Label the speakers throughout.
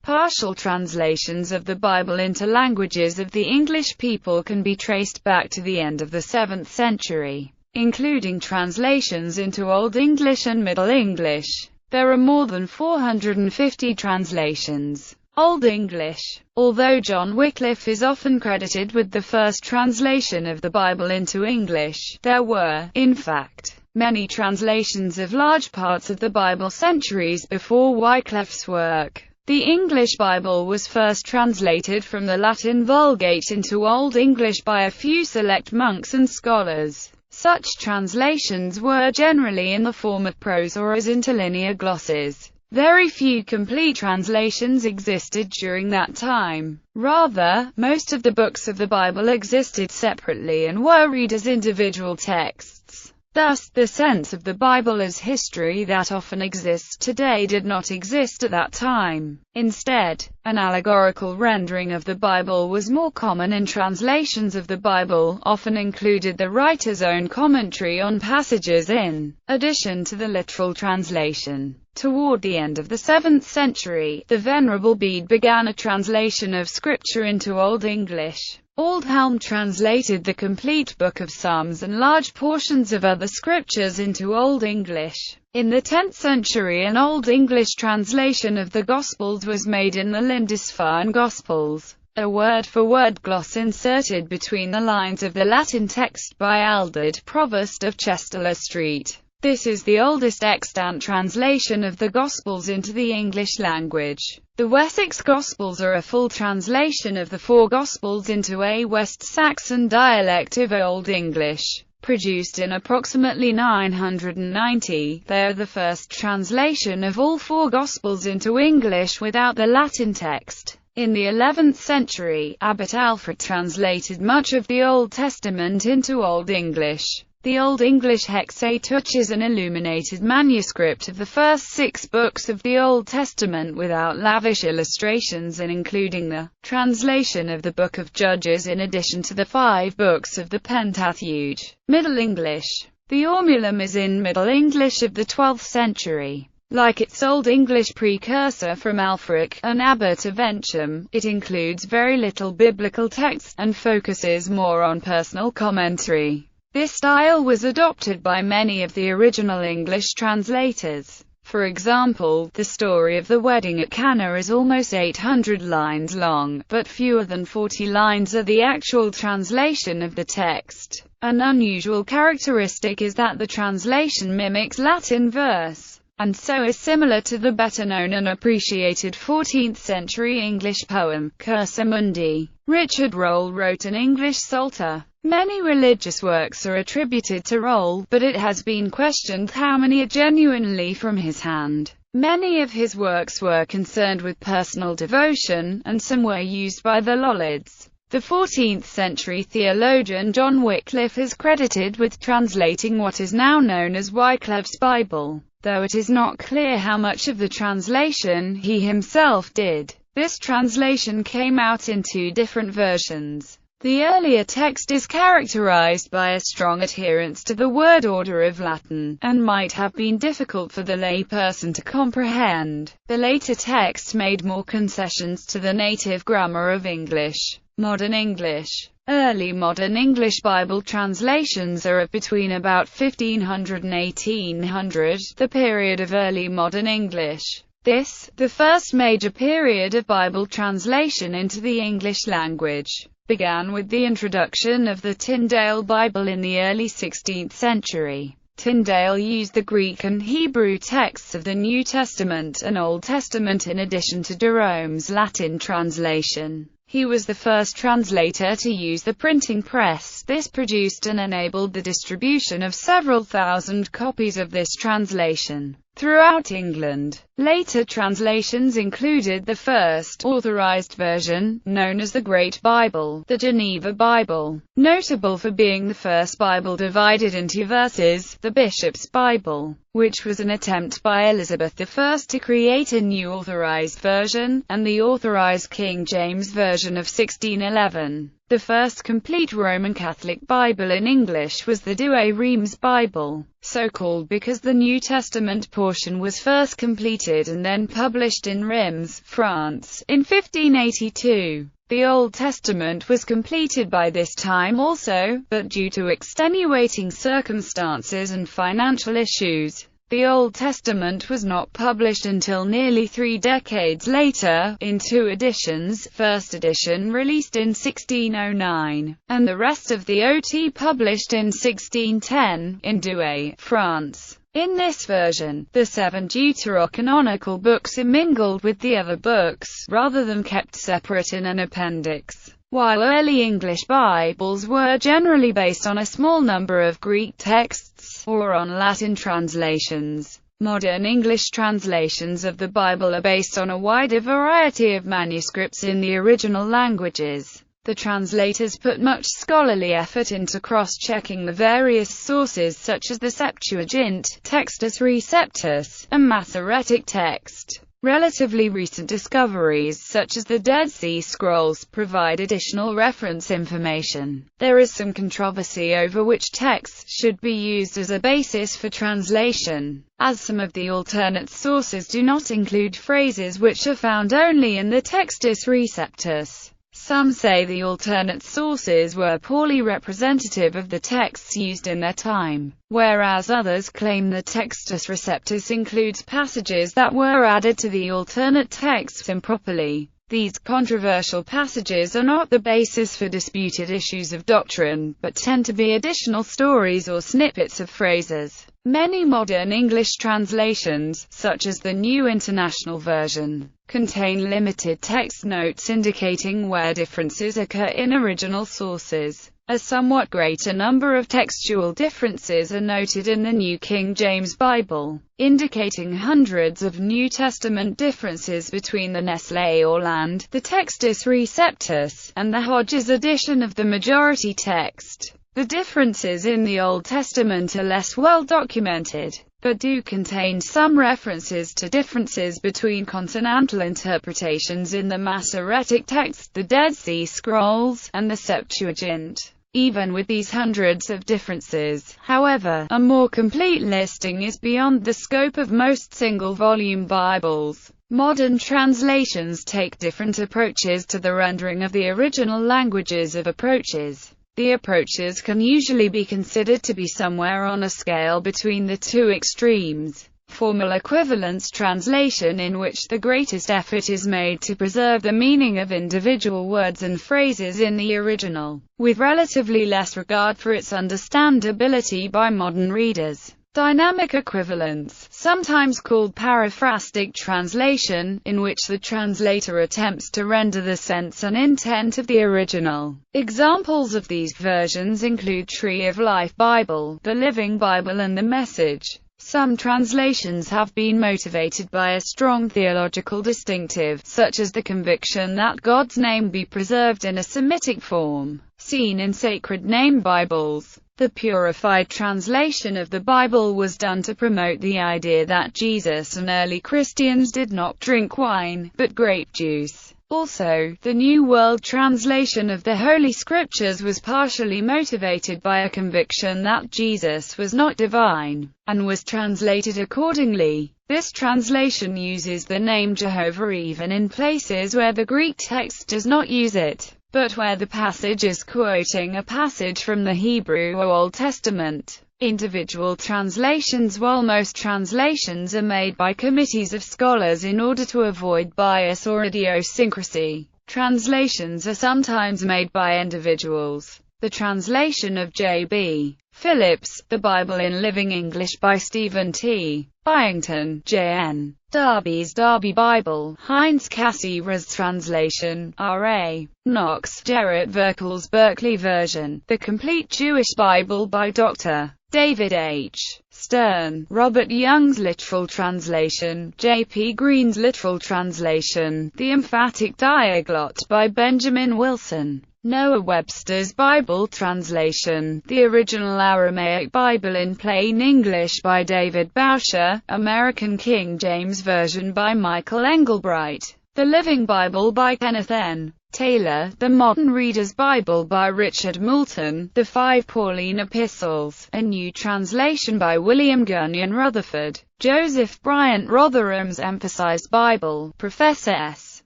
Speaker 1: Partial translations of the Bible into languages of the English people can be traced back to the end of the 7th century, including translations into Old English and Middle English. There are more than 450 translations. Old English. Although John Wycliffe is often credited with the first translation of the Bible into English, there were, in fact, many translations of large parts of the Bible centuries before Wycliffe's work. The English Bible was first translated from the Latin Vulgate into Old English by a few select monks and scholars. Such translations were generally in the form of prose or as interlinear glosses. Very few complete translations existed during that time. Rather, most of the books of the Bible existed separately and were read as individual texts. Thus, the sense of the Bible as history that often exists today did not exist at that time. Instead, an allegorical rendering of the Bible was more common, and translations of the Bible often included the writer's own commentary on passages in addition to the literal translation. Toward the end of the 7th century, the Venerable Bede began a translation of Scripture into Old English. Aldhelm translated the complete Book of Psalms and large portions of other scriptures into Old English. In the 10th century, an Old English translation of the Gospels was made in the Lindisfarne Gospels, a word-for-word gloss inserted between the lines of the Latin text by Aldred, Provost of Chesteler Street. This is the oldest extant translation of the Gospels into the English language. The Wessex Gospels are a full translation of the four Gospels into a West Saxon dialect of Old English. Produced in approximately 990, they are the first translation of all four Gospels into English without the Latin text. In the 11th century, Abbot Alfred translated much of the Old Testament into Old English. The Old English Hexateuch is an illuminated manuscript of the first 6 books of the Old Testament without lavish illustrations, and including the translation of the Book of Judges in addition to the 5 books of the Pentateuch. Middle English. The Ormulum is in Middle English of the 12th century. Like its Old English precursor from Ælfric, an abbot of Ensham, it includes very little biblical text, and focuses more on personal commentary. This style was adopted by many of the original English translators. For example, the story of the wedding at Cana is almost 800 lines long, but fewer than 40 lines are the actual translation of the text. An unusual characteristic is that the translation mimics Latin verse, and so is similar to the better-known and appreciated 14th-century English poem, Cursa Mundi. Richard Rolle wrote an English psalter. Many religious works are attributed to Rolle, but it has been questioned how many are genuinely from his hand. Many of his works were concerned with personal devotion, and some were used by the Lollards. The 14th-century theologian John Wycliffe is credited with translating what is now known as Wycliffe's Bible, though it is not clear how much of the translation he himself did. This translation came out in 2 different versions. The earlier text is characterized by a strong adherence to the word order of Latin, and might have been difficult for the layperson to comprehend. The later text made more concessions to the native grammar of English. Modern English. Early modern English Bible translations are of between about 1500 and 1800, the period of early modern English. This, the first major period of Bible translation into the English language, began with the introduction of the Tyndale Bible in the early 16th century. Tyndale used the Greek and Hebrew texts of the New Testament and Old Testament in addition to Jerome's Latin translation. He was the first translator to use the printing press. This produced and enabled the distribution of several thousand copies of this translation throughout England. Later translations included the first authorized version, known as the Great Bible, the Geneva Bible, notable for being the first Bible divided into verses, the Bishop's Bible, which was an attempt by Elizabeth I to create a new authorized version, and the authorized King James Version of 1611. The first complete Roman Catholic Bible in English was the Douay Rheims Bible, so called because the New Testament portion was first completed and then published in Rheims, France, in 1582. The Old Testament was completed by this time also, but due to extenuating circumstances and financial issues, the Old Testament was not published until nearly 3 decades later, in 2 editions, first edition released in 1609, and the rest of the OT published in 1610, in Douay, France. In this version, the 7 deuterocanonical books are mingled with the other books, rather than kept separate in an appendix. While early English Bibles were generally based on a small number of Greek texts, or on Latin translations, modern English translations of the Bible are based on a wider variety of manuscripts in the original languages. The translators put much scholarly effort into cross-checking the various sources such as the Septuagint, Textus Receptus, and Masoretic text. Relatively recent discoveries such as the Dead Sea Scrolls provide additional reference information. There is some controversy over which texts should be used as a basis for translation, as some of the alternate sources do not include phrases which are found only in the Textus Receptus. Some say the alternate sources were poorly representative of the texts used in their time, whereas others claim the Textus Receptus includes passages that were added to the alternate texts improperly. These controversial passages are not the basis for disputed issues of doctrine, but tend to be additional stories or snippets of phrases. Many modern English translations, such as the New International Version, contain limited text notes indicating where differences occur in original sources. A somewhat greater number of textual differences are noted in the New King James Bible, indicating hundreds of New Testament differences between the Nestle Orland, the Textus Receptus, and the Hodges edition of the majority text. The differences in the Old Testament are less well documented, but do contain some references to differences between consonantal interpretations in the Masoretic text, the Dead Sea Scrolls, and the Septuagint. Even with these hundreds of differences, however, a more complete listing is beyond the scope of most single-volume Bibles. Modern translations take different approaches to the rendering of the original languages of approaches. The approaches can usually be considered to be somewhere on a scale between the 2 extremes. Formal equivalence translation, in which the greatest effort is made to preserve the meaning of individual words and phrases in the original, with relatively less regard for its understandability by modern readers. Dynamic equivalence, sometimes called paraphrastic translation, in which the translator attempts to render the sense and intent of the original. Examples of these versions include Tree of Life Bible, the Living Bible, and the Message. Some translations have been motivated by a strong theological distinctive, such as the conviction that God's name be preserved in a Semitic form, seen in Sacred Name Bibles. The purified translation of the Bible was done to promote the idea that Jesus and early Christians did not drink wine, but grape juice. Also, the New World Translation of the Holy Scriptures was partially motivated by a conviction that Jesus was not divine, and was translated accordingly. This translation uses the name Jehovah even in places where the Greek text does not use it, but where the passage is quoting a passage from the Hebrew or Old Testament. Individual translations. While most translations are made by committees of scholars in order to avoid bias or idiosyncrasy, translations are sometimes made by individuals. The translation of J.B. Phillips, The Bible in Living English by Stephen T. Byington, J.N. Darby's Darby Bible, Heinz Cassira's translation, R.A. Knox, Gerrit Verkel's Berkeley version, The Complete Jewish Bible by Dr. David H. Stern, Robert Young's literal translation, J.P. Green's literal translation, The Emphatic Diaglott by Benjamin Wilson, Noah Webster's Bible translation, The Original Aramaic Bible in Plain English by David Boucher, American King James Version by Michael Engelbright, The Living Bible by Kenneth N. Taylor, The Modern Reader's Bible by Richard Moulton, The Five Pauline Epistles, a new translation by William Gunion Rutherford, Joseph Bryant Rotherham's Emphasized Bible, Professor S.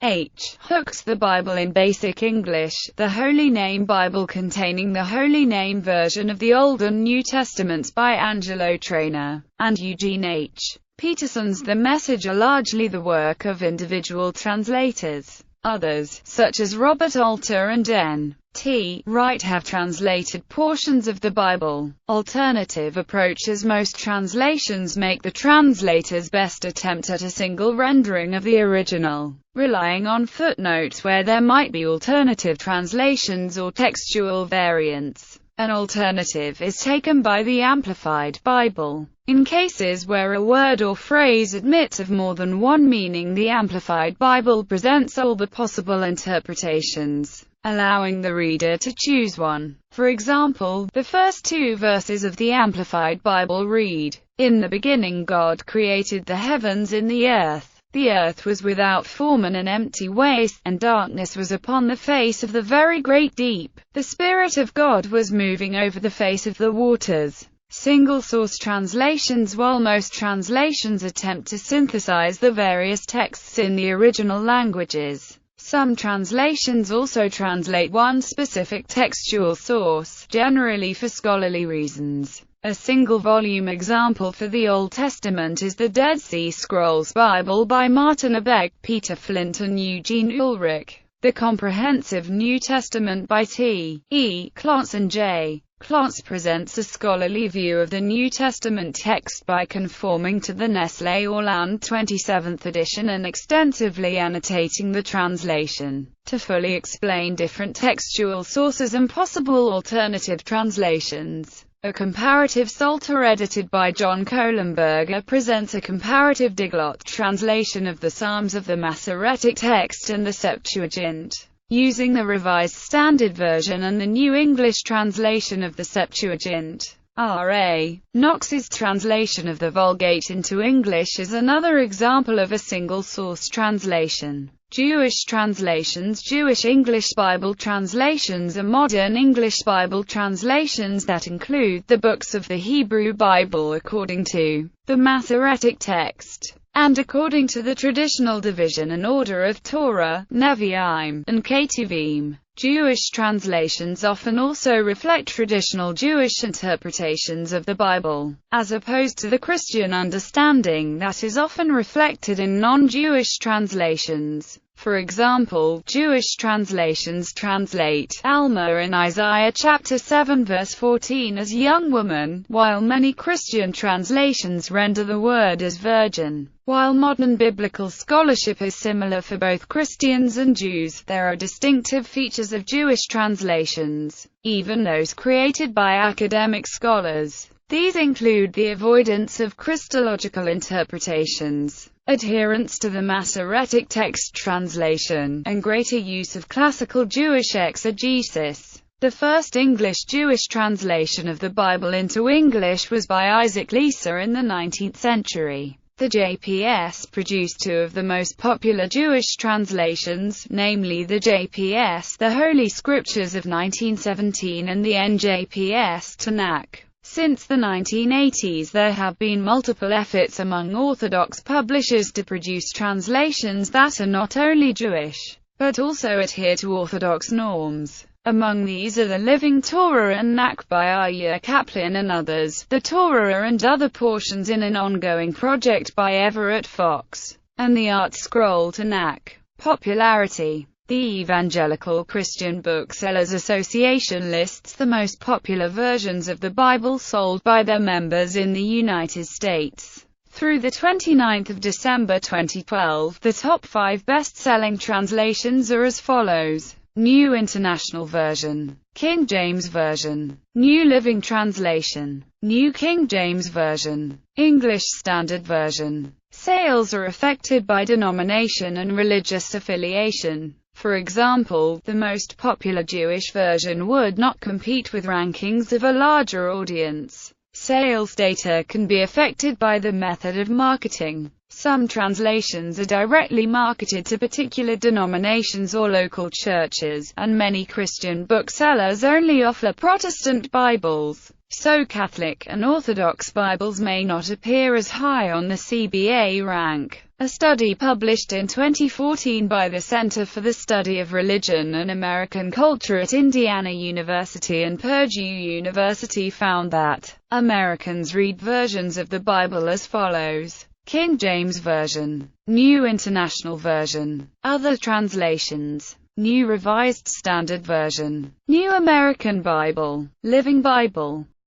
Speaker 1: H. Hook's The Bible in Basic English, the Holy Name Bible containing the Holy Name version of the Old and New Testaments by Angelo Trainer, and Eugene H. Peterson's The Message are largely the work of individual translators. Others, such as Robert Alter and N. T. Wright, have translated portions of the Bible. Alternative approaches. Most translations make the translator's best attempt at a single rendering of the original, relying on footnotes where there might be alternative translations or textual variants. An alternative is taken by the Amplified Bible. In cases where a word or phrase admits of more than one meaning, the Amplified Bible presents all the possible interpretations, allowing the reader to choose one. For example, the first two verses of the Amplified Bible read, "In the beginning God created the heavens and the earth. The earth was without form and an empty waste, and darkness was upon the face of the very great deep. The Spirit of God was moving over the face of the waters." Single-source translations. While most translations attempt to synthesize the various texts in the original languages, some translations also translate one specific textual source, generally for scholarly reasons. A single-volume example for the Old Testament is the Dead Sea Scrolls Bible by Martin Abegg, Peter Flint and Eugene Ulrich. The Comprehensive New Testament by T. E. Clance and J. Clance presents a scholarly view of the New Testament text by conforming to the Nestle-Aland 27th edition and extensively annotating the translation, to fully explain different textual sources and possible alternative translations. A comparative Psalter edited by John Kohlenberger presents a comparative Diglot translation of the Psalms of the Masoretic text and the Septuagint, using the Revised Standard Version and the New English translation of the Septuagint. R.A. Knox's translation of the Vulgate into English is another example of a single-source translation. Jewish translations. Jewish English Bible translations are modern English Bible translations that include the books of the Hebrew Bible according to the Masoretic text, and according to the traditional division and order of Torah, Nevi'im, and Ketuvim. Jewish translations often also reflect traditional Jewish interpretations of the Bible, as opposed to the Christian understanding that is often reflected in non-Jewish translations. For example, Jewish translations translate Alma in Isaiah chapter 7 verse 14 as young woman, while many Christian translations render the word as virgin. While modern biblical scholarship is similar for both Christians and Jews, there are distinctive features of Jewish translations, even those created by academic scholars. These include the avoidance of Christological interpretations, adherence to the Masoretic text translation, and greater use of classical Jewish exegesis. The first English Jewish translation of the Bible into English was by Isaac Leeser in the 19th century. The JPS produced two of the most popular Jewish translations, namely the JPS, the Holy Scriptures of 1917, and the NJPS, Tanakh. Since the 1980s, there have been multiple efforts among Orthodox publishers to produce translations that are not only Jewish, but also adhere to Orthodox norms. Among these are the Living Torah and Tanakh by Aryeh Kaplan and others, the Torah and other portions in an ongoing project by Everett Fox, and the Art Scroll Tanakh. Popularity. The Evangelical Christian Booksellers Association lists the most popular versions of the Bible sold by their members in the United States. Through the 29th of December 2012, the top 5 best-selling translations are as follows: New International Version, King James Version, New Living Translation, New King James Version, English Standard Version. Sales are affected by denomination and religious affiliation. For example, the most popular Jewish version would not compete with rankings of a larger audience. Sales data can be affected by the method of marketing. Some translations are directly marketed to particular denominations or local churches, and many Christian booksellers only offer Protestant Bibles, so Catholic and Orthodox Bibles may not appear as high on the CBA rank. A study published in 2014 by the Center for the Study of Religion and American Culture at Indiana University and Purdue University found that Americans read versions of the Bible as follows: King James Version, New International Version, other translations, New Revised Standard Version, New American Bible, Living Bible,